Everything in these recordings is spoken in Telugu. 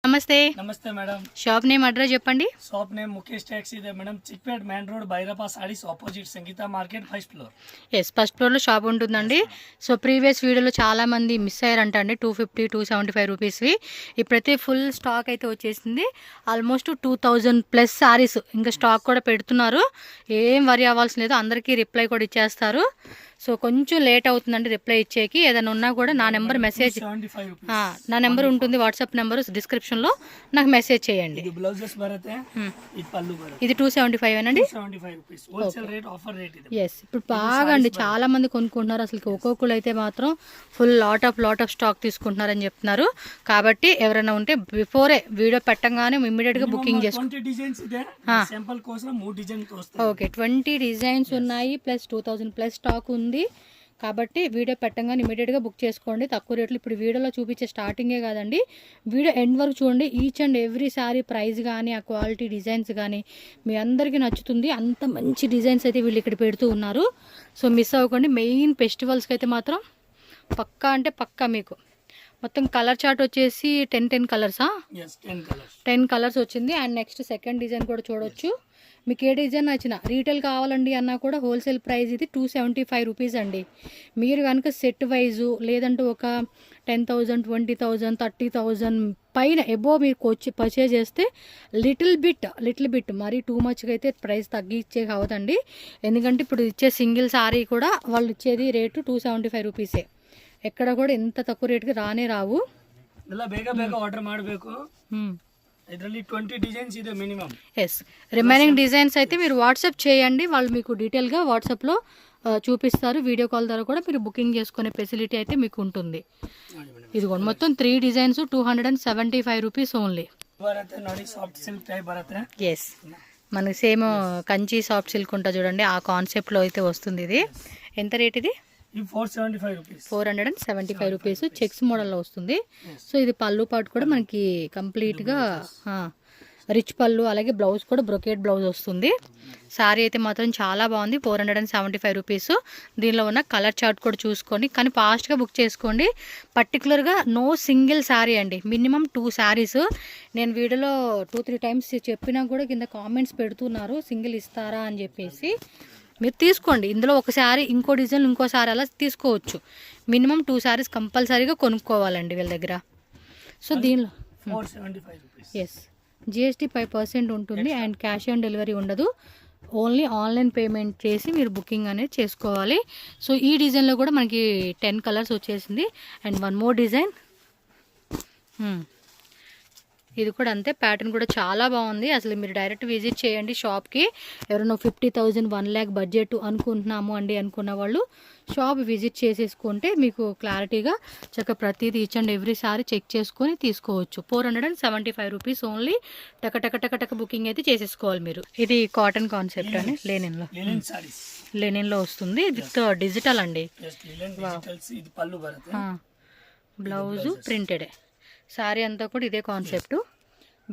నమస్తే నమస్తే మేడం. షాప్ నేమ్ అడ్రస్ చెప్పండి. షాప్ నేమ్ ముఖేష్ ట్యాక్సీ ఇదే madam. Chickpet main road Byrappa Sarees opposite Sangeetha market first floor. Yes, first ఫ్లోర్లో షాప్ ఉంటుందండి. సో ప్రీవియస్ వీడియోలో చాలా మంది మిస్ అయ్యారంట అండి 250 275 రూపీస్వి. ఇప్పుడైతే ఫుల్ స్టాక్ అయితే వచ్చేసింది. ఆల్మోస్ట్ 2000+ సారీస్ ఇంకా స్టాక్ కూడా పెడుతున్నారు. ఏం వరి అవ్వాల్సిన లేదు, అందరికీ రిప్లై కూడా ఇచ్చేస్తారు. సో కొంచెం లేట్ అవుతుందండి రిప్లై ఇచ్చేకి. ఏదైనా ఉన్నా కూడా నా నెంబర్ మెసేజ్, నా నెంబర్ ఉంటుంది వాట్సాప్ నెంబర్ డిస్క్రిప్షన్లో, నాకు మెసేజ్ చేయండి. ఇది 275 అండి. ఎస్, ఇప్పుడు బాగా అండి చాలా మంది కొనుక్కుంటున్నారు. అసలు ఒక్కొక్కరు అయితే మాత్రం ఫుల్ లాట్ ఆఫ్ స్టాక్ తీసుకుంటున్నారని చెప్తున్నారు. కాబట్టి ఎవరైనా ఉంటే బిఫోరే వీడియో పెట్టగానే ఇమ్మీడియట్గా బుకింగ్ చేసుకోండి. ఓకే, 20 డిజైన్స్ ఉన్నాయి, ప్లస్ 2000+ స్టాక్ ఉంది. కాబట్టి వీడియో పెట్టగానే ఇమీడియట్గా బుక్ చేసుకోండి. తక్కువ రేట్లు ఇప్పుడు వీడియోలో చూపించే స్టార్టింగే కాదండి, వీడియో ఎండ్ వరకు చూడండి. Each and every sorry price కానీ ఆ క్వాలిటీ డిజైన్స్ కానీ మీ అందరికీ నచ్చుతుంది. అంత మంచి డిజైన్స్ అయితే వీళ్ళు ఇక్కడ పెడుతూ ఉన్నారు. సో మిస్ అవ్వకండి. మెయిన్ ఫెస్టివల్స్కి అయితే మాత్రం పక్కా అంటే పక్కా. మీకు మొత్తం కలర్ చార్ట్ వచ్చేసి 10 కలర్సా? 10 కలర్స్ వచ్చింది. అండ్ నెక్స్ట్ సెకండ్ డిజైన్ కూడా చూడొచ్చు. మీకు ఏ డిజైన్ నచ్చిన రీటైల్ కావాలండి అన్నా కూడా హోల్సేల్ ప్రైస్ ఇది 275 రూపీస్ అండి. మీరు కనుక సెట్ వైజు లేదంటే ఒక 10,000 20,000 30,000 పైన ఎబో మీరు పర్చేజ్ చేస్తే లిటిల్ బిట్ మరీ టూ మచ్గా అయితే ప్రైస్ తగ్గించే కావదండి. ఎందుకంటే ఇప్పుడు ఇచ్చే సింగిల్ సారీ కూడా వాళ్ళు ఇచ్చేది రేటు 275 రూపీసే. ఎక్కడ కూడా ఎంత తక్కువ రేటుకి రావు. ಆರ್ಡರ್ ಮಾಡಬೇಕು. ಇದರಲ್ಲಿ 20 ಡಿಸೈನ್ಸ್ ಇದೆ ಮಿನಿಮಮ್. ఎస్, రిమైనింగ్ డిజైన్స్ అయితే మీరు వాట్సాప్ చేయండి, వాళ్ళు మీకు డీటెయిల్గా వాట్సాప్లో చూపిస్తారు. వీడియో కాల్ ద్వారా కూడా మీరు బుకింగ్ చేసుకునే ఫెసిలిటీ అయితే మీకు ఉంటుంది. ఇదిగోండి మొత్తం 3 డిజైన్స్ 275 రూపీస్ ఓన్లీ. ఎస్, మనకి సేమ్ కంచి సాఫ్ట్ సిల్క్ ఉంటా చూడండి, ఆ కాన్సెప్ట్లో అయితే వస్తుంది. ఇది ఎంత రేట్? ఇది 475 రూపీస్. చెక్స్ మోడల్లో వస్తుంది. సో ఇది పళ్ళు పాటు కూడా మనకి కంప్లీట్గా రిచ్ పళ్ళు, అలాగే బ్లౌజ్ కూడా బ్రొకేట్ బ్లౌజ్ వస్తుంది. శారీ అయితే మాత్రం చాలా బాగుంది. 475 రూపీస్. దీనిలో ఉన్న కలర్ చార్ట్ కూడా చూసుకోండి, కానీ ఫాస్ట్గా బుక్ చేసుకోండి. పర్టికులర్గా నో సింగిల్ శారీ అండి, మినిమం 2 శారీస్. నేను వీడియోలో 2-3 టైమ్స్ చెప్పినా కూడా కింద కామెంట్స్ పెడుతున్నారు సింగిల్ ఇస్తారా అని చెప్పేసి. మీరు తీసుకోండి, ఇందులో ఒక శారీ ఇంకో డిజైన్ ఇంకో శారీ అలా తీసుకోవచ్చు. మినిమం 2 శారీస్ కంపల్సరీగా కొనుక్కోవాలండి వీళ్ళ దగ్గర. సో దీనిలో ఎస్, GST 5% ఉంటుంది. అండ్ క్యాష్ ఆన్ డెలివరీ ఉండదు. ఓన్లీ ఆన్లైన్ పేమెంట్ చేసి మీరు బుకింగ్ అనేది చేసుకోవాలి. సో ఈ డిజైన్లో కూడా మనకి 10 కలర్స్ వచ్చేసింది. అండ్ వన్ మోర్ డిజైన్, ఇది కూడా అంతే. ప్యాటర్న్ కూడా చాలా బాగుంది. అసలు మీరు డైరెక్ట్ విజిట్ చేయండి షాప్కి. ఎవరైనా 50,000 1 lakh బడ్జెట్ అనుకుంటున్నాము అండి అనుకున్న వాళ్ళు షాప్ విజిట్ చేసేసుకుంటే మీకు క్లారిటీగా చక్కగా ప్రతిదీ each and every sari check చేసుకొని తీసుకోవచ్చు. 475 రూపీస్ ఓన్లీ. టక బుకింగ్ అయితే చేసేసుకోవాలి మీరు. ఇది కాటన్ కాన్సెప్ట్ అని లెనిన్లో వస్తుంది. విత్ డిజిటల్ అండి. బ్లౌజు ప్రింటెడే. శారీ అంతా కూడా ఇదే కాన్సెప్ట్.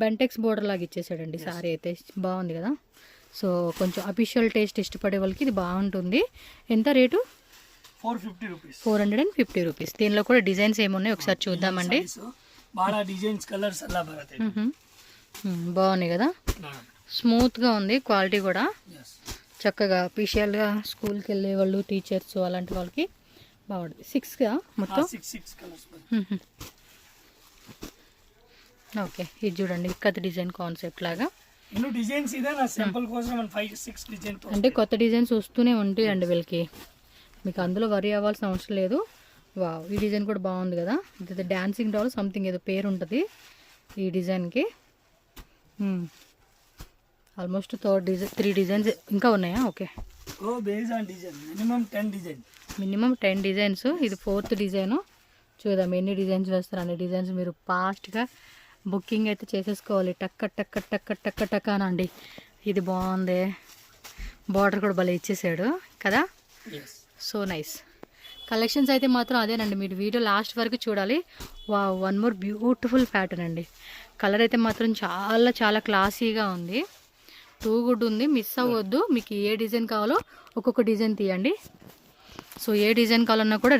బెంటెక్స్ బోర్డర్ లాగా ఇచ్చేసాడండి. శారీ అయితే బాగుంది కదా. సో కొంచెం అఫీషియల్ టేస్ట్ ఇష్టపడే వాళ్ళకి ఇది బాగుంటుంది. ఎంత రేటు? 450 రూపీస్. దీనిలో కూడా డిజైన్స్ ఏమున్నాయి ఒకసారి చూద్దామండి. బాగున్నాయి కదా, స్మూత్గా ఉంది. క్వాలిటీ కూడా చక్కగా అఫీషియల్గా స్కూల్కి వెళ్ళే వాళ్ళు, టీచర్స్ అలాంటి వాళ్ళకి బాగుంటుంది. 6గా మొత్తం. ఓకే, ఇది చూడండి ఇక్కత్ డిజైన్ కాన్సెప్ట్ లాగా. అంటే కొత్త డిజైన్స్ వస్తూనే ఉంటాయండి వీళ్ళకి, మీకు అందులో వరి అవ్వాల్సిన అవసరం లేదు. వావ్, ఈ డిజైన్ కూడా బాగుంది కదా. ఇది డాన్సింగ్ డాల్ సంథింగ్ ఏదో పేరు ఉంటుంది ఈ డిజైన్కి. ఆల్మోస్ట్ 3 డిజైన్స్ ఇంకా ఉన్నాయా? Okay, minimum 10 designs. ఇది 4th డిజైను. చూద్దాం ఎన్ని డిజైన్స్ వేస్తారు. అన్ని డిజైన్స్ మీరు ఫాస్ట్గా బుకింగ్ అయితే చేసేసుకోవాలి. టక్క అనండి. ఇది బాగుంది, బార్డర్ కూడా భలే ఇచ్చేసాడు కదా. సో నైస్ కలెక్షన్స్ అయితే మాత్రం అదేనండి, మీరు వీడియో లాస్ట్ వరకు చూడాలి. వన్ మోర్ బ్యూటిఫుల్ ప్యాటర్న్ అండి. కలర్ అయితే మాత్రం చాలా క్లాసీగా ఉంది. టూ గుడ్ ఉంది, మిస్ అవ్వద్దు. మీకు ఏ డిజైన్ కావాలో ఒక్కొక్క డిజైన్ తీయండి. సో ఏ డిజైన్ కావాలన్నా కూడా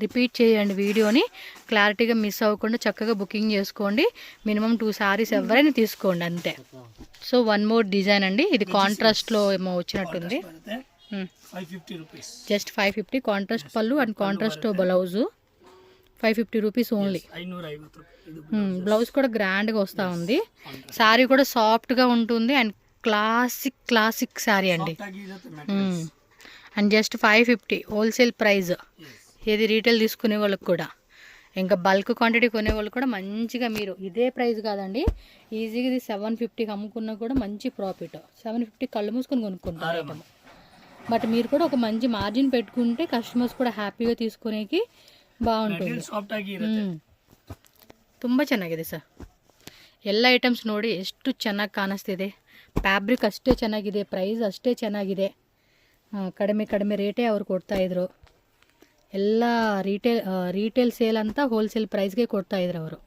రిపీట్ చేయండి వీడియోని, క్లారిటీగా మిస్ అవ్వకుండా చక్కగా బుకింగ్ చేసుకోండి. మినిమం 2 సారీస్ ఎవరైనా తీసుకోండి అంతే. సో వన్ మోర్ డిజైన్ అండి, ఇది కాంట్రాస్ట్లో ఏమో వచ్చినట్టుంది. ಬರುತ್ತೆ 550 rupees. జస్ట్ 550 కాంట్రాస్ట్ పళ్ళు and contrast blouse 550 rupees only. 550 ರೂಪಾಯಿ. ಇದು బ్లౌజ్ కూడా గ్రాండ్గా వస్తూ ఉంది. శారీ కూడా సాఫ్ట్గా ఉంటుంది అండ్ క్లాసిక్ శారీ అండి. ಸಾಫ್ಟ್ ಆಗಿ ಇರುತ್ತೆ materials. And just 550 wholesale price. ఏది రీటైల్ తీసుకునే వాళ్ళకి కూడా, ఇంకా బల్క్ క్వాంటిటీ కొనే వాళ్ళు కూడా మంచిగా మీరు ఇదే ప్రైస్ కాదండి, ఈజీగా ఇది 750కి అమ్ముకున్నా కూడా మంచి ప్రాఫిట్. 750 కళ్ళు మూసుకొని కొనుక్కుంటారు ఐటమ్. బట్ మీరు కూడా ఒక మంచి మార్జిన్ పెట్టుకుంటే కస్టమర్స్ ಕೂಡ హ్ಯಾಪಿగా తీసుకునేకి ಬಾಗುಂಟು. ಸಾಫ್ಟ್ ಆಗಿ ಇರುತ್ತೆ. ತುಂಬ ಚೆನ್ನಾಗಿದೆ ಸರ್. ಎಲ್ಲ ಐಟಮ್ಸ್ ನೋಡಿ ಎಷ್ಟು ಚೆನ್ನಾಗಿ ಕಾಣಿಸ್ತಿದೆ. ಫ್ಯಾಬ್ರಿಕ್ ಅಷ್ಟೇ ಚೆನ್ನಾಗಿದೆ, ಪ್ರೈಸ್ ಅಷ್ಟೇ ಚೆನ್ನಾಗಿದೆ. ಕಡಿಮೆ ರೇಟೇ ಅವ್ರು ಕೊಡ್ತಾಯಿದ್ರು. ಎಲ್ಲ రీటైల్ సేల్ ಅಂತ హోల్సేల్ ప్రైస్ಗೆ కొడతాయిದ್ರು ಅವರು.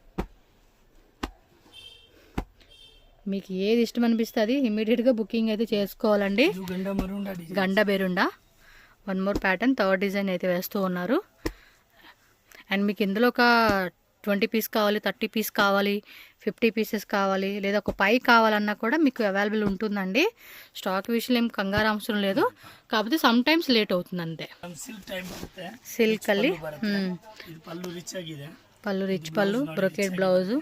మీకు ఏది ఇష్టం అనిపిస్తుంది ఇమీడియట్గా బుకింగ్ అయితే చేసుకోవాలండి. Ganda Berunda one more pattern, third design అయితే వేస్తూ ఉన్నారు. అండ్ మీకు ఇందులో ఒక 20 పీస్ కావాలి, 30 పీస్ కావాలి, 50 పీసెస్ కావాలి, లేదా ఒక పై కావాలన్నా కూడా మీకు అవైలబుల్ ఉంటుందండి. స్టాక్ విషయంలో ఏం కంగారు అవసరం లేదు, కాకపోతే సమ్ టైమ్స్ లేట్ అవుతుంది అంతే. సిల్క్ ಅಲ್ಲಿ పళ్ళు రిచ్ పళ్ళు, బ్రొకెట్ బ్లౌజు,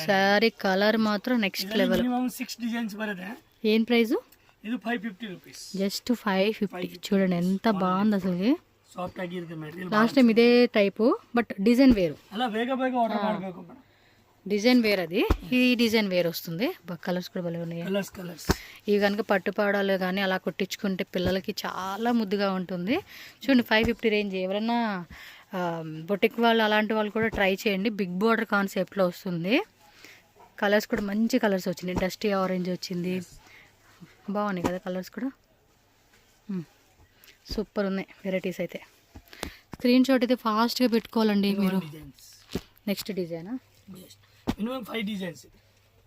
సారీ కలర్ మాత్రం నెక్స్ట్ లెవెల్. 6 డిజైన్స్ బರುತ್ತೆ. ఏం ప్రైజు? ఇది 550 రూపీస్. జస్ట్ 550. చూడండి ఎంత బాగుంది అసలు. ಸಾಫ್ಟ್ ಆಗಿರುತ್ತೆ ಮೆಟೀರಿಯಲ್. లాస్ట్ టైం ఇదే టైపు బట్ డిజైన్ వేరు. ಅಲ್ಲ ಬೇಗ ಆರ್ಡರ್ ಮಾಡಬೇಕು ಮೇಡಂ. డిజైన్ వేరు, అది ఈ డిజైన్ వేరు వస్తుంది. కలర్స్ కూడా భలే ఉన్నాయి. కలర్స్ ఇవి కనుక పట్టుపాడాలు కానీ అలా కొట్టించుకుంటే పిల్లలకి చాలా ముద్దుగా ఉంటుంది. చూడండి 550 రేంజ్. ఎవరైనా బొటిక్ వాళ్ళు అలాంటి వాళ్ళు కూడా ట్రై చేయండి. బిగ్ బోర్డర్ కాన్సెప్ట్లో వస్తుంది. కలర్స్ కూడా మంచి కలర్స్ వచ్చినాయి. డస్టీ ఆరెంజ్ వచ్చింది, బాగున్నాయి కదా కలర్స్ కూడా. సూపర్ ఉన్నాయి వెరైటీస్ అయితే. స్క్రీన్ షాట్ అయితే ఫాస్ట్గా పెట్టుకోవాలండి మీరు. నెక్స్ట్ డిజైనా? Minimum 5 designs.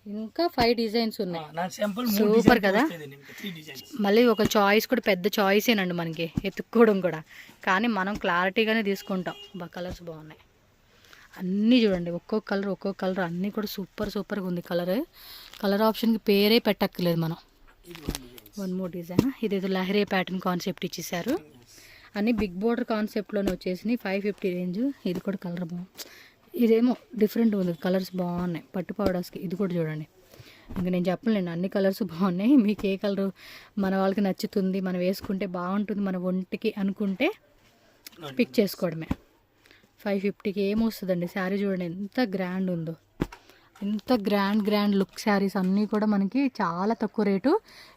ఇంకా 5 డిజైన్స్ ఉన్నాయి. సూపర్ సూపర్ కదా. మళ్ళీ ఒక చాయిస్ కూడా పెద్ద చాయిసేనండి మనకి ఎత్తుక్కోవడం కూడా, కానీ మనం క్లారిటీగానే తీసుకుంటాం. కలర్స్ బాగున్నాయి అన్నీ. చూడండి ఒక్కొక్క కలర్ అన్నీ కూడా సూపర్గా ఉంది. కలర్ ఆప్షన్కి పేరే పెట్టక్కర్లేదు మనం. One more design. ఇదేదో లహరీ ప్యాటర్న్ కాన్సెప్ట్ ఇచ్చేసారు. అన్నీ బిగ్ బోర్డర్ కాన్సెప్ట్లోనే వచ్చేసినాయి. 550 రేంజ్. ఇది కూడా కలర్ బాగుంది. ఇదేమో డిఫరెంట్ ఉంది, కలర్స్ బాగున్నాయి పట్టు పౌడర్స్కి. ఇది కూడా చూడండి, ఇంకా నేను చెప్పలేను, అన్ని కలర్స్ బాగున్నాయి. మీకు ఏ కలర్ మన వాళ్ళకి నచ్చుతుంది, మనం వేసుకుంటే బాగుంటుంది మన ఒంటికి అనుకుంటే పిక్ చేసుకోవడమే. 550కి ఏమొస్తుందండి శారీ. చూడండి ఎంత గ్రాండ్ ఉందో, ఎంత గ్రాండ్ లుక్ శారీస్ అన్నీ కూడా మనకి చాలా తక్కువ రేటు.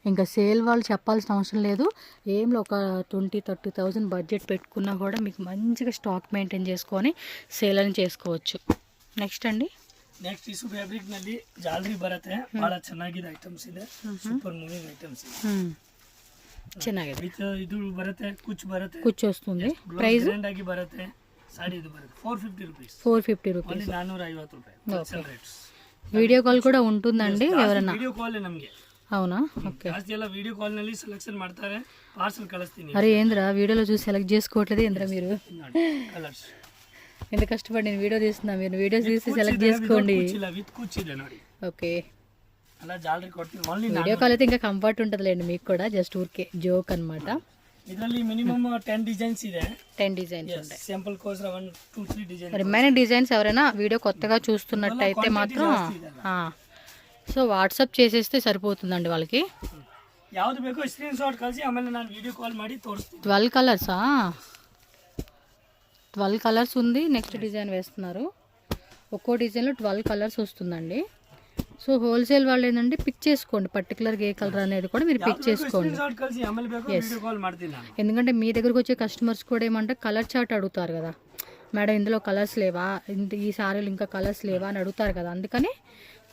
ఇంకా సేల్ వాళ్ళు చెప్పాల్సిన అవసరం లేదు. ఏంలో ఒక 20-30,000 బడ్జెట్ పెట్టుకున్నా కూడా మీకు మంచిగా స్టాక్ మెయింటైన్ చేసుకొని సేల్ అని చేసుకోవచ్చు. నెక్స్ట్ అండి, ನೆಕ್ಸ್ಟ್ ಟಿಶ್ಯೂ ಫ್ಯಾಬ್ರಿಕ್ ನಲ್ಲಿ ಜಾಲರಿ ಬರುತ್ತೆ. ಬಹಳ ಚೆನ್ನಾಗಿದೆ ಐಟಮ್ಸ್ ಇದೆ. ಸೂಪರ್ ಮೂವಿಂಗ್ ಐಟಮ್ಸ್ ಇದೆ. ಚೆನ್ನಾಗಿದೆ. ವಿತ್ ಇದು ಬರುತ್ತೆ, ಕುಚ್ಚು వస్తుంది. ಪ್ರೈಸ್ ಗ್ರ್ಯಾಂಡ್ ಆಗಿ ಬರುತ್ತೆ. ಸಾಡಿ ಇದು ಬರುತ್ತೆ 450 ರೂಪೀಸ್. 450 ರೂಪೀಸ್. 450 ರೂಪಾಯಿ ರೇಟ್ಸ್. వీడియో కాల్ కూడా ఉంటుందండి ఎవరైనా? వీడియో కాల్ నಮಗೆ. అవునా? ఓకే. ಜಾಸ್ತಿ ಎಲ್ಲ వీడియో కాల్ ನಲ್ಲಿ ಸೆಲೆಕ್ಷನ್ ಮಾಡ್ತಾರೆ, ಪಾರ್ಸಲ್ ಕಳಿಸ್ತೀನಿ. అరే ఏంద్రా వీడియోలో చూసి సెలెక్ట్ చేసుకోవట్లేదు ఏంద్రా మీరు? కలర్స్ ఎంత కష్టపడి నేను వీడియో తీస్తున్నా, మీరు వీడియోస్ తీసి సెలెక్ట్ చేసుకోండి. విత్ కుచ్చిದೆ ನೋಡಿ. ఓకే. అలా జాలరీ కొట్టి ఓన్లీ వీడియో కాల్ అయితే ఇంకా కంఫర్ట్ ఉంటుందిలేండి మీకు కూడా. జస్ట్ ఊరికే జోక్ అన్నమాట. ಇದರಲ್ಲಿ ಮಿನಿಮಮ್ 10 ಡಿಸೈನ್ಸ್ ಇದೆ. 10 డిజైన్స్ ఉంటాయి. సింపుల్ కోసర 1-2-3 డిజైన్స్. రిమైనింగ్ డిజైన్స్ ఎవరైనా వీడియో కొత్తగా చూస్తున్నట్టయితే మాత్రం సో వాట్సాప్ చేసేస్తే సరిపోతుందండి వాళ్ళకి. ಯಾವುದು ಬೇಕೋ ಸ್ಕ್ರೀನ್ ಶಾಟ್ ಕಳಿಸಿ, ಆಮೇಲೆ ನಾನು ವಿಡಿಯೋ ಕಾಲ್ ಮಾಡಿ ತೋರಿಸ್ತೀನಿ. 12 కలర్సా? 12 కలర్స్ ఉంది. నెక్స్ట్ డిజైన్ వేస్తున్నారు. ఒక్కో డిజైన్లో 12 కలర్స్ వస్తుందండి. సో హోల్సేల్ వాళ్ళు ఏంటంటే పిక్ చేసుకోండి, పర్టికులర్గా ఏ కలర్ అనేది కూడా మీరు పిక్ చేసుకోండి. ఎందుకంటే మీ దగ్గరకు వచ్చే కస్టమర్స్ కూడా ఏమంటే కలర్ చార్ట్ అడుగుతారు కదా, మేడం ఇందులో కలర్స్ లేవా, ఈ సారీలు ఇంకా కలర్స్ లేవా అని అడుగుతారు కదా. అందుకని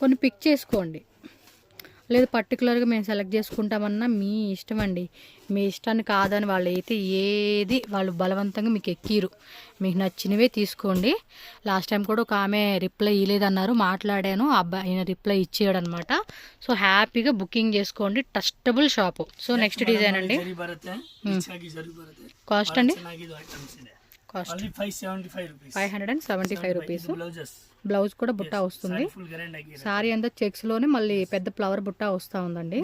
కొన్ని పిక్ చేసుకోండి. లేదు పర్టికులర్గా మేము సెలెక్ట్ చేసుకుంటామన్నా మీ ఇష్టం అండి. మీ ఇష్టాన్ని కాదని వాళ్ళు అయితే ఏది వాళ్ళు బలవంతంగా మీకు ఎక్కిరు. మీకు నచ్చినవే తీసుకోండి. లాస్ట్ టైం కూడా ఒక ఆమె రిప్లై ఇవ్వలేదన్నారు, మాట్లాడాను, అబ్బాయి రిప్లై ఇచ్చాడు అనమాట. సో హ్యాపీగా బుకింగ్ చేసుకోండి. Trustable shop. So next design అండి. కాస్ట్ అండి, కాస్ట్ 575 రూపీస్. బ్లౌజ్ కూడా బుట్ట వస్తుంది. సారీ అంతా చెక్స్ లోనే మళ్ళీ పెద్ద ఫ్లవర్ బుట్ట వస్తూ ఉందండి.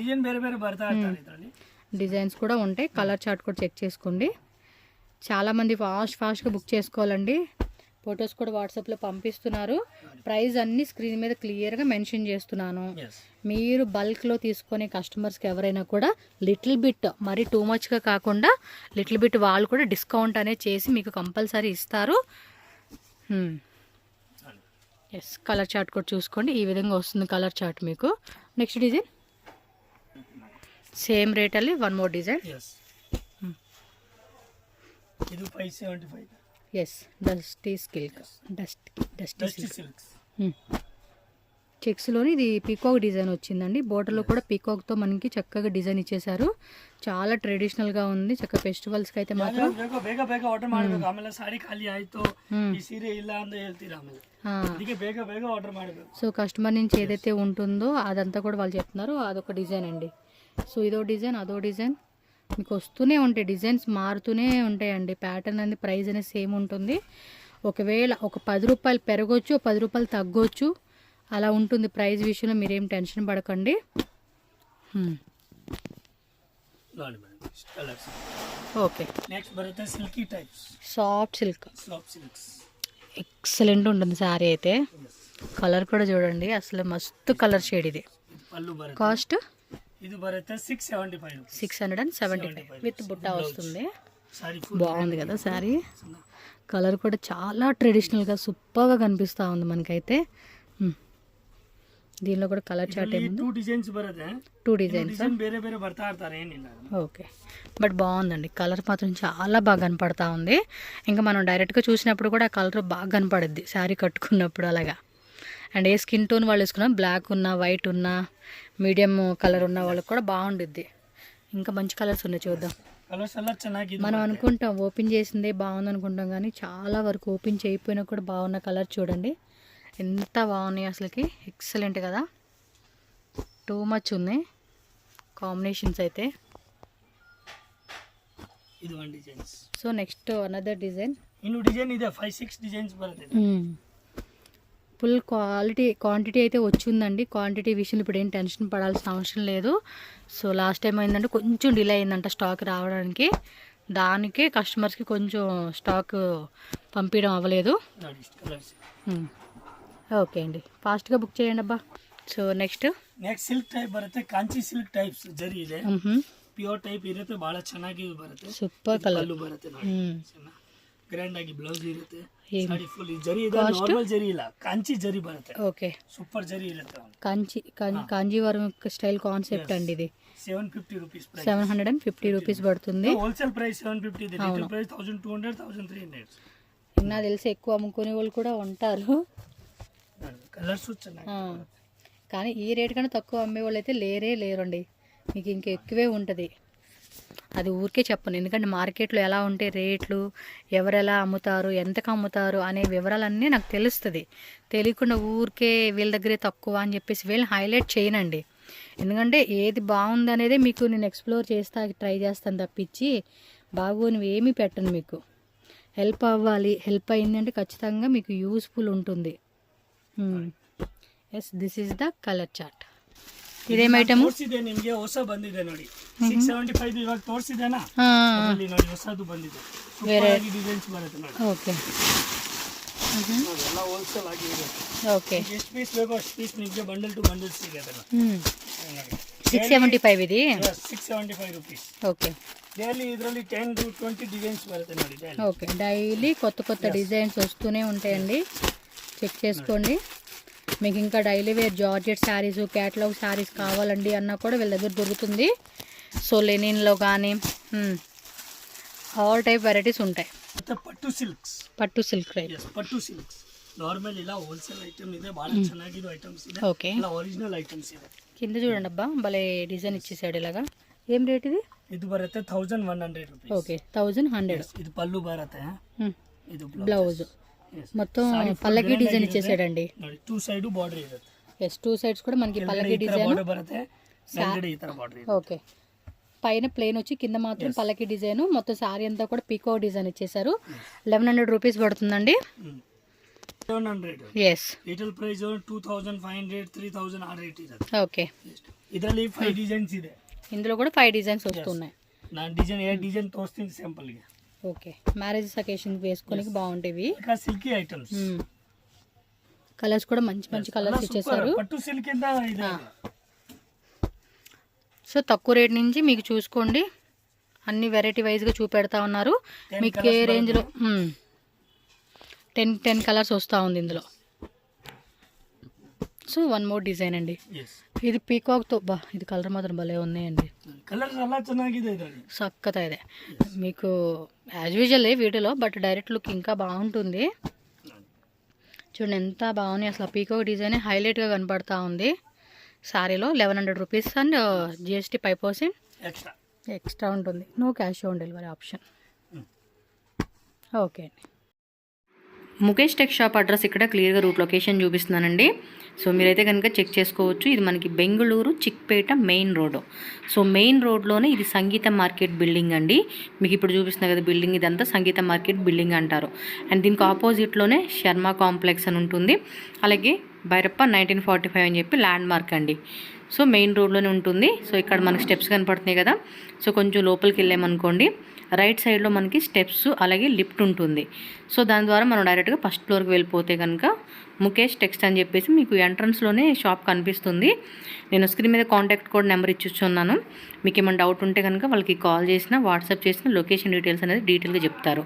డిజైన్స్ కూడా ఉంటాయి. కలర్ చార్ట్ కూడా చెక్ చేసుకోండి. చాలామంది ఫాస్ట్గా బుక్ చేసుకోవాలండి. ఫొటోస్ కూడా వాట్సాప్లో పంపిస్తున్నారు. ప్రైస్ అన్ని స్క్రీన్ మీద క్లియర్గా మెన్షన్ చేస్తున్నాను. మీరు బల్క్లో తీసుకునే కస్టమర్స్కి ఎవరైనా కూడా లిటిల్ బిట్, మరి టూ మచ్గా కాకుండా లిటిల్ బిట్ వాళ్ళు కూడా డిస్కౌంట్ అనేది చేసి మీకు కంపల్సరీ ఇస్తారు. ఎస్, కలర్ చార్ట్ కూడా చూసుకోండి. ఈ విధంగా వస్తుంది కలర్ చార్ట్ మీకు. నెక్స్ట్ డిజైన్ సేమ్ రేట్ ಅಲ್ಲಿ one more design. Yes, dusty silk, dusty silk చెక్స్లోని ఇది పీకాక్ డిజైన్ వచ్చిందండి. బోర్డర్లో కూడా పీకాక్తో మనకి చక్కగా డిజైన్ ఇచ్చేసారు. చాలా ట్రెడిషనల్గా ఉంది. చక్కగా ఫెస్టివల్స్కి అయితే మాత్రం సో కస్టమర్ నుంచి ఏదైతే ఉంటుందో అదంతా కూడా వాళ్ళు చెప్తున్నారు. అదొక డిజైన్ అండి. సో ఇదో డిజైన్, అదో డిజైన్ మీకు వస్తూనే ఉంటాయి. డిజైన్స్ మారుతూనే ఉంటాయండి. ప్యాటర్న్ అనేది ప్రైస్ అనేది సేమ్ ఉంటుంది. ఒకవేళ ఒక 10 రూపాయలు పెరగొచ్చు, 10 రూపాయలు తగ్గొచ్చు, అలా ఉంటుంది. ప్రైస్ విషయంలో మీరేం టెన్షన్ పడకండి. ఓకే, నెక్స్ట్ బರುತ್ತೆ silky types, soft silk. Excellent ఉంటుంది శారీ అయితే. కలర్ కూడా చూడండి, అసలు మస్తు కలర్ షేడ్ ఇది. కాస్ట్ ఇది బರುತ್ತೆ 675 విత్ బుట్ట వస్తుంది. బాగుంది కదా శారీ. కలర్ కూడా చాలా ట్రెడిషనల్గా సూపర్గా కనిపిస్తూ ఉంది మనకైతే. దీనిలో కూడా కలర్ చార్ట్ ఏముంది, 2 డిజైన్స్ ಬೇರೆ ಬೇರೆ ಬರ್ತಾ ಇರ್ತಾರೆ, ಏನಿಲ್ಲ. ఓకే, బట్ బాగుందండి. కలర్ మాత్రం చాలా బాగా కనపడతా ఉంది. ఇంకా మనం డైరెక్ట్గా చూసినప్పుడు కూడా ఆ కలర్ బాగా కనపడుద్ది శారీ కట్టుకున్నప్పుడు అలాగా. అండ్ ఏ స్కిన్ టోన్ వాళ్ళు వేసుకున్నా, బ్లాక్ ఉన్నా, వైట్ ఉన్నా, మీడియం కలర్ ఉన్న వాళ్ళకి కూడా బాగుండిద్ది. ఇంకా మంచి కలర్స్ ఉన్నాయి, చూద్దాం. మనం అనుకుంటాం ఓపెన్ చేసిందే బాగుంది అనుకుంటాం, కానీ చాలా వరకు ఓపెన్ చేయకపోయినా కూడా బాగున్న కలర్ చూడండి ఎంత బాగున్నాయి అసలుకి. ఎక్సలెంట్ కదా, టూ మచ్ ఉంది కాంబినేషన్స్ అయితే. So next another design. ಇನ್ನು ಡಿಸೈನ್ ಇದೆ 5-6 ಡಿಸೈನ್ಸ್ ಬರುತ್ತೆ. ఫుల్ క్వాంటిటీ అయితే వచ్చిందండి. క్వాంటిటీ విషయంలో ఇప్పుడు ఏం టెన్షన్ పడాల్సిన అవసరం లేదు. సో లాస్ట్ టైం ఏంటంటే కొంచెం డిలే అయిందంట స్టాక్ రావడానికి. దానికే కస్టమర్స్కి కొంచెం స్టాక్ పంపించడం అవ్వలేదు. ఓకే అండి, ఫాస్ట్గా బుక్ చేయండి అబ్బా. సో నెక్స్ట్ ಸಿಲ್ಕ್ ಟೈಪ್ ಬರುತ್ತೆ, ಕಾಂಚಿ ಸಿಲ್ಕ್ ಟೈಪ್ಸ್ ಜರಿ ಇದೆ, ಪ್ಯೂರ್ ಟೈಪ್ ಇರುತ್ತೆ, ಬಹಳ ಚೆನ್ನಾಗಿ ಬರುತ್ತೆ. ಸೂಪರ್ ಕಲರ್ ಬರುತ್ತೆ ನೋಡಿ, ಗ್ರ್ಯಾಂಡ್ ಆಗಿ ಬ್ಲೌಸ್ ಇರುತ್ತೆ. ಸಾಡಿ ಫುಲ್ ಜರಿ ಇದೆ, ನಾರ್ಮಲ್ ಜರಿ ಇಲ್ಲ, ಕಾಂಚಿ ಜರಿ ಬರುತ್ತೆ. ఓకే, సూపర్ జరీ ఇರುತ್ತೆ. కాంజీవరం స్టైల్ కాన్సెప్ట్ అండి ఇది. 750 రూపీస్, 750 రూపీస్ పడుతుంది. Wholesale price 750, retail price 1200, 1300. నాకు తెలిసి ఎక్కువ అమ్ముకునే వాళ్ళు కూడా ఉంటారు. కలర్స్ ಚೆನ್ನಾಗಿ, కానీ ఈ రేట్ కన్నా తక్కువ అమ్మే వాళ్ళు అయితే లేరండి. మీకు ఇంకా ఎక్కువే ఉంటుంది. అది ఊరికే చెప్పను, ఎందుకంటే మార్కెట్లో ఎలా ఉంటే రేట్లు, ఎవరెలా అమ్ముతారు, ఎంతకు అమ్ముతారు అనే వివరాలన్నీ నాకు తెలుస్తుంది. తెలియకుండా ఊరికే వీళ్ళ దగ్గరే తక్కువ అని చెప్పేసి వీళ్ళని హైలైట్ చేయనండి. ఎందుకంటే ఏది బాగుంది అనేది మీకు నేను ఎక్స్ప్లోర్ చేస్తా, ట్రై చేస్తాను తప్పించి బాగోనివి ఏమీ పెట్టను. మీకు హెల్ప్ అవ్వాలి, హెల్ప్ అయిందంటే ఖచ్చితంగా మీకు యూస్ఫుల్ ఉంటుంది. Yes, this is the colour chart. ಇದೇಮ್ ಐಟಮ್ ತೋರಿಸಿದೆ ನಿಮಗೆ, ಹೊಸ ಬಂದಿದೆ ನೋಡಿ. 675 ಇವಾಗ ತೋರಿಸಿದೆನಾ, ಅಲ್ಲಿ ನೋಡಿ ಹೊಸದು ಬಂದಿದೆ, ಬೇರೆ ಡಿಸೈನ್ಸ್ ಬರುತ್ತೆ ನೋಡಿ. ಓಕೆ, ಎಲ್ಲ ಹೋಲ್ಸೇಲ್ ಆಗಿ ಇದೆ. ಓಕೆ, ಎಷ್ಟು ಪೀಸ್ ಬೇಕೋ ಅಷ್ಟು ಪೀಸ್ ನಿಮಗೆ ಬಂಡಲ್ ಟು ಬಂಡಲ್ ಸಿಗುತ್ತೆ ನೋಡಿ. 675 ఇది. 675 రూపీస్. ఓకే, డైలీ ಇದರಲ್ಲಿ 10 to 20 డిజైన్స్ బರುತ್ತೆ ನೋಡಿ. ఓకే, డైలీ కొత్త డిజైన్స్ వస్తూనే ఉంటాయండి, చెక్ చేసుకోండి. మీకు ఇంకా daily wear georgette saris, catalogue saris కావాలండి అన్నా కూడా వీళ్ళ దగ్గర దొరుకుతుంది. సో లెనిన్లో కానీ ఆల్ టైప్ వెరైటీస్ ఉంటాయి. పట్టు సిల్క్ పట్టు సిల్క్ ನಾರ್ಮಲ್ ಇಲ್ಲ, ಹೋಲ್ಸೇಲ್ ಐಟಮ್ ಇದೆ, ಬಹಳ ಚೆನ್ನಾಗಿರೋ ಐಟಮ್ಸ್ ಇದೆ. ಓಕೆ, ಒರಿಜಿನಲ್ ಐಟಮ್ಸ್ ಇದೆ. కింద చూడండి అబ్బా భలే డిజైన్ ఇచ్చేసాడు ఇలాగా. ఏం రేట్ ఇది? ಇದು ಬರುತ್ತೆ 1100 rupees. ఓకే 1100. ಇದು ಪಲ್ಲು ಬರುತ್ತೆ. ಇದು బ్లౌజ్ మొత్తం పల్లకి డిజైన్ ఇచ్చేసాడండి. ನೋಡಿ 2 ಸೈಡ್ ಬಾರ್ಡರ್ ಇರುತ್ತೆ. ఎస్ 2 సైడ్స్ కూడా మనకి పల్లకి డిజైన్ ಬಾರ್ಡರ್ ಬರುತ್ತೆ. ಮೇಲ್ಗಡೆ ಈ ತರ ಬಾರ್ಡರ್ ಇದೆ. ఓకే పైన ప్లేన్ వచ్చి కింద మాత్రం పల్లకి డిజైన్. మొత్తం సారీ అంతా కూడా పీకో డిజైన్ ఇచ్చేసారు. 1100 రూపీస్ పడుతుందండి. 700. ఎస్ ರಿಟೇಲ್ ಪ್ರೈಸ್ 2500 3000 ಆ ರೇಟ್ ಇರುತ್ತೆ. ఓకే ಇದರಲ್ಲಿ 5 ಡಿಸೈನ್ಸ್ ಇದೆ. ఇందులో కూడా 5 డిజైన్స్ వస్తున్నాయి. ನಾನು ಡಿಸೈನ್ ఏ డిజైన్ ತೋರಿಸ್ತೀನಿ ಸ್ಯಾಂಪಲ್ ಗೆ. ఓకే మ్యారేజ్ అకేషన్ వేసుకోనికి బాగుంటాయి. ఇంకా సిల్కీ ఐటమ్స్. కలర్స్ కూడా మంచి మంచి కలర్స్ ఇచ్చేసారు. పట్టు సిల్క్ కింద ಇದೆ. సో తక్కువ రేట్ నుంచి మీకు చూసుకోండి అన్ని వెరైటీ వైజ్గా చూపెడతా ఉన్నారు. మీకు ఏ రేంజ్లో 10 కలర్స్ వస్తూ ఉంది ఇందులో. సో 1 మోర్ డిజైన్ అండి. ఇది పీకాక్తో బా ఇది కలర్ మాత్రం భలే ఉన్నాయండి. కలర్స్ అలా ಚೆನ್ನಾಗಿದೆ ಇದರಲ್ಲಿ. సక్కత ಇದೆ మీకు యాజ్ యూజువల్ వీడియోలో, బట్ డైరెక్ట్ లుక్ ఇంకా బాగుంటుంది. చూడండి ఎంత బాగున్నాయి అసలు. పీకాక్ డిజైన్ హైలైట్గా కనపడతా ఉంది సారీలో. 1100 రూపీస్ అండ్ జిఎస్టీ 5% ఎక్స్ట్రా ఉంటుంది. No cash on delivery option. Okay అండి. ముఖేష్ టెక్ షాప్ అడ్రస్ ఇక్కడ క్లియర్గా రూట్ లొకేషన్ చూపిస్తున్నానండి. సో మీరైతే కనుక చెక్ చేసుకోవచ్చు. ఇది మనకి Bengaluru Chickpet main road. So main రోడ్లోనే ఇది సంగీత మార్కెట్ బిల్డింగ్ అండి. మీకు ఇప్పుడు చూపిస్తున్నా కదా బిల్డింగ్, ఇదంతా సంగీత మార్కెట్ బిల్డింగ్ అంటారు. అండ్ దీనికి ఆపోజిట్లోనే శర్మ కాంప్లెక్స్ అని ఉంటుంది. అలాగే భైరప్ప 1945 అని చెప్పి ల్యాండ్ మార్క్ అండి. సో మెయిన్ రోడ్లోనే ఉంటుంది. సో ఇక్కడ మనకి స్టెప్స్ కనపడుతున్నాయి కదా. సో కొంచెం లోపలికి వెళ్ళామనుకోండి రైట్ సైడ్లో మనకి స్టెప్స్ అలాగే లిఫ్ట్ ఉంటుంది. సో దాని ద్వారా మనం డైరెక్ట్గా ఫస్ట్ ఫ్లోర్కి వెళ్ళిపోతే కనుక ముఖేష్ టెక్స్ట్ అని చెప్పేసి మీకు ఎంట్రన్స్లోనే షాప్ కనిపిస్తుంది. నేను స్క్రీన్ మీద కాంటాక్ట్ కోడ్ నెంబర్ ఇచ్చిస్తున్నాను. మీకు ఏమైనా డౌట్ ఉంటే కనుక వాళ్ళకి కాల్ చేసినా వాట్సాప్ చేసిన లొకేషన్ డీటెయిల్స్ అనేది డీటెయిల్గా చెప్తారు.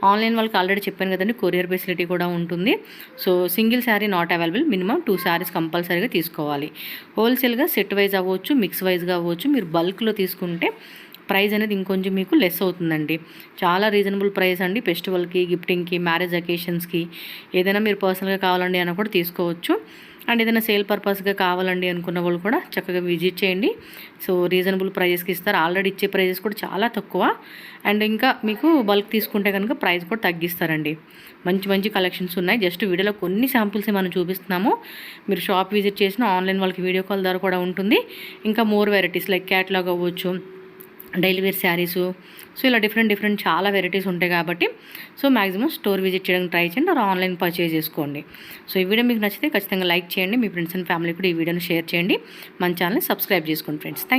ఆన్లైన్ వాళ్ళకి ఆల్రెడీ చెప్పాను కదండి కొరియర్ ఫెసిలిటీ కూడా ఉంటుంది. So single sari not available, minimum 2 saris కంపల్సరీగా తీసుకోవాలి. హోల్సేల్గా సెట్ వైజ్ అవ్వచ్చు, మిక్స్ వైజ్గా అవ్వచ్చు. మీరు బల్క్లో తీసుకుంటే ప్రైస్ అనేది ఇంకొంచెం మీకు లెస్ అవుతుందండి. చాలా రీజనబుల్ ప్రైస్ అండి. ఫెస్టివల్కి, గిఫ్టింగ్కి, మ్యారేజ్ అకేషన్స్కి ఏదైనా మీరు పర్సనల్గా కావాలండి అని కూడా తీసుకోవచ్చు. అండ్ ఏదైనా సేల్ పర్పస్గా కావాలండి అనుకున్న వాళ్ళు కూడా చక్కగా విజిట్ చేయండి. సో రీజనబుల్ ప్రైజెస్కి ఇస్తారు. ఆల్రెడీ ఇచ్చే ప్రైజెస్ కూడా చాలా తక్కువ. అండ్ ఇంకా మీకు బల్క్ తీసుకుంటే కనుక ప్రైస్ కూడా తగ్గిస్తారండి. మంచి మంచి కలెక్షన్స్ ఉన్నాయి. జస్ట్ వీడియోలో కొన్ని శాంపుల్స్ మనం చూపిస్తున్నాము. మీరు షాప్ విజిట్ చేసిన ఆన్లైన్ వాళ్ళకి వీడియో కాల్ ద్వారా కూడా ఉంటుంది. ఇంకా మోర్ వెరైటీస్ లైక్ క్యాటలాగ్ అవ్వచ్చు, డైలీ వేర్ శారీసు, సో ఇలా డిఫరెంట్ చాలా వెరైటీస్ ఉంటాయి కాబట్టి సో మ్యాక్సిమం స్టోర్ విజిట్ చేయడానికి ట్రై చేయండి, ఆర్ ఆన్లైన్ పర్చేజ్ చేసుకోండి. సో ఈ వీడియో మీకు నచ్చితే ఖచ్చితంగా లైక్ చేయండి. మీ ఫ్రెండ్స్ అండ్ ఫ్యామిలీ కూడా ఈ వీడియోని షేర్ చేయండి. మన ఛానల్ని సబ్స్క్రైబ్ చేసుకోండి ఫ్రెండ్స్. థ్యాంక్